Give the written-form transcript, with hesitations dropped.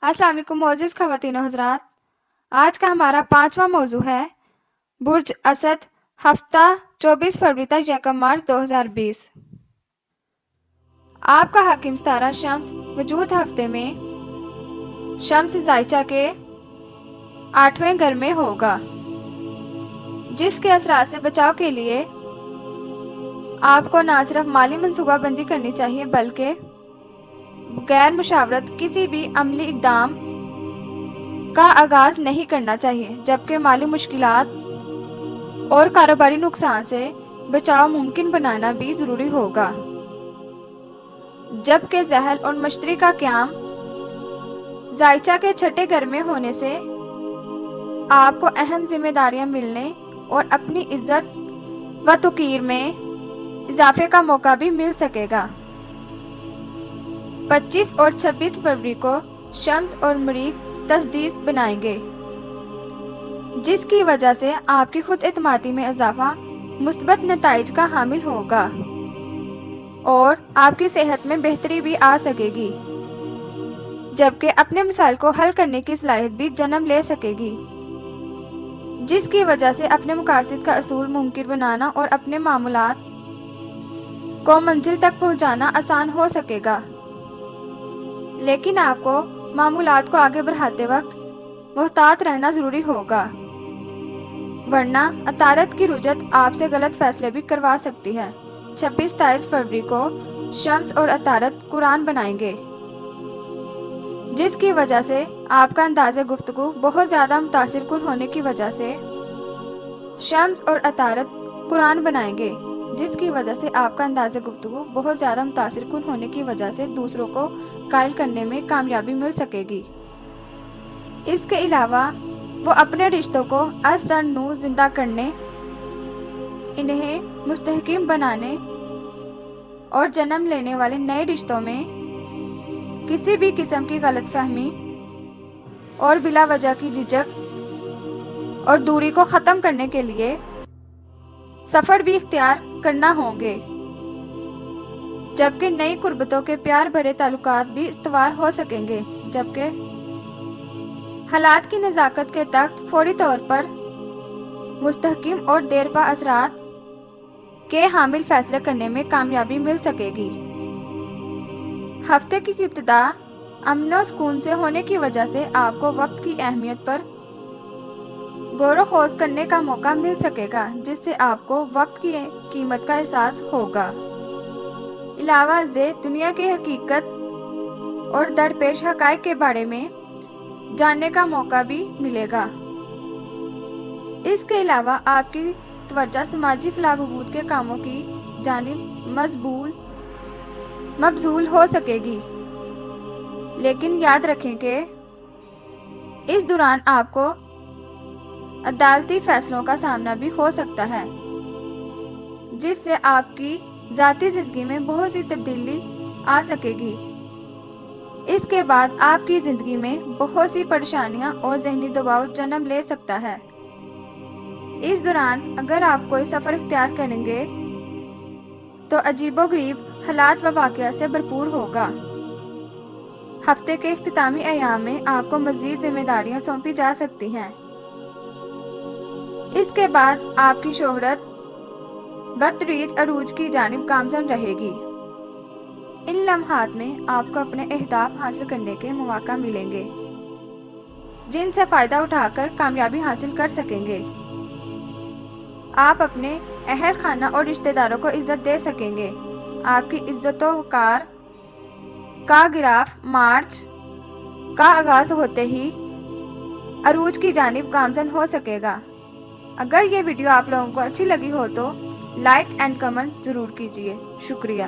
अस्सलाम वालेकुम मोअज़्ज़िज़ ख़वातीन और हज़रात। आज का हमारा 5वां मौजू है बुर्ज असद, हफ्ता 24 फरवरी तक यकम मार्च 2020। आपका हकीम सितारा शम्स वजूद हफ्ते में शम्स ज़ाइचा के 8वें घर में होगा, जिसके असरात से बचाव के लिए आपको ना सिर्फ माली मनसूबाबंदी करनी चाहिए बल्कि गैर मुशावरत किसी भी अमली इक़दाम का आगाज नहीं करना चाहिए, जबकि माली मुश्किलात और कारोबारी नुकसान से बचाव मुमकिन बनाना भी जरूरी होगा। जबकि जहल और मश्तरी का क़याम ज़ाइचा के छठे घर में होने से आपको अहम जिम्मेदारियां मिलने और अपनी इज्जत व तौकीर में इजाफे का मौका भी मिल सकेगा। 25 और 26 फरवरी को शम्स और मरीख तस्दीस बनाएंगे, जिसकी वजह से आपकी खुद एतमादी में इजाफा मुस्बत नताइज का हामिल होगा और आपकी सेहत में बेहतरी भी आ सकेगी, जबकि अपने मसाइल को हल करने की सलाहियत भी जन्म ले सकेगी, जिसकी वजह से अपने मकासद का असूल मुमकिन बनाना और अपने मामूलात को मंजिल तक पहुंचाना आसान हो सकेगा। लेकिन आपको मामूलात को आगे बढ़ाते वक्त मुहतात रहना जरूरी होगा, वरना अतारत की रुजत आपसे गलत फैसले भी करवा सकती है। 26-27 फरवरी को शम्स और अतारत कुरान बनाएंगे, जिसकी वजह से आपका अंदाज़े गुफ्तगू बहुत ज़्यादा मुतासिरकुन होने की वजह से शम्स और अतारत कुरान बनाएंगे, जिसकी वजह से आपका अंदाज़े गुफ्तगू बहुत ज़्यादा मुतासिरकुन होने की वजह से दूसरों को कायल करने में कामयाबी मिल सकेगी। इसके अलावा वो अपने रिश्तों को असरनू जिंदा करने, इन्हें मुस्तहकिम बनाने और जन्म लेने वाले नए रिश्तों में किसी भी किस्म की गलतफहमी और बिला वजह की झिझक और दूरी को ख़त्म करने के लिए सफ़र भी इख्तियार करना होंगे, जबकि नई कुर्बतों के प्यार भरे ताल्लुकात भी इस्तवार हो सकेंगे, जबकि हालात की नज़ाकत के तख्त फौरी तौर पर मुस्तहकिम और देरपा असरात के हामिल फैसले करने में कामयाबी मिल सकेगी। हफ्ते की इब्तिदा अमन और सुकून से होने की वजह से आपको वक्त की अहमियत पर गौर खोज करने का मौका मिल सकेगा, जिससे आपको वक्त की कीमत का एहसास होगा। इलावा से दुनिया की हकीकत और दरपेश हकायक के बारे में जानने का मौका भी मिलेगा। इसके अलावा आपकी तवज्जो समाजी फलाह-बहबूद के कामों की जानिब मबजूल हो सकेगी। लेकिन याद रखें कि इस दौरान आपको अदालती फैसलों का सामना भी हो सकता है, जिससे आपकी ज़ाती ज़िंदगी में बहुत सी तब्दीली आ सकेगी। इसके बाद आपकी ज़िंदगी में बहुत सी परेशानियां और ज़हनी दबाव जन्म ले सकता है। इस दौरान अगर आप कोई सफ़र इख्तियार करेंगे तो अजीबोगरीब हालात व वाक़यात से भरपूर होगा। हफ्ते के इख्तितामी अयाम में आपको मज़ीद जिम्मेदारियां सौंपी जा सकती हैं। इसके बाद आपकी शोहरत बतदरीज अरूज की जानिब गामज़न रहेगी। इन लम्हात में आपको अपने अहदाफ हासिल करने के मौका मिलेंगे, जिनसे फ़ायदा उठाकर कामयाबी हासिल कर सकेंगे। आप अपने अहल खाना और रिश्तेदारों को इज्जत दे सकेंगे। आपकी इज्जतो वक़ार का गिराफ मार्च का आगाज होते ही अरूज की जानिब गामज़न हो सकेगा। अगर ये वीडियो आप लोगों को अच्छी लगी हो तो लाइक एंड कमेंट ज़रूर कीजिए। शुक्रिया।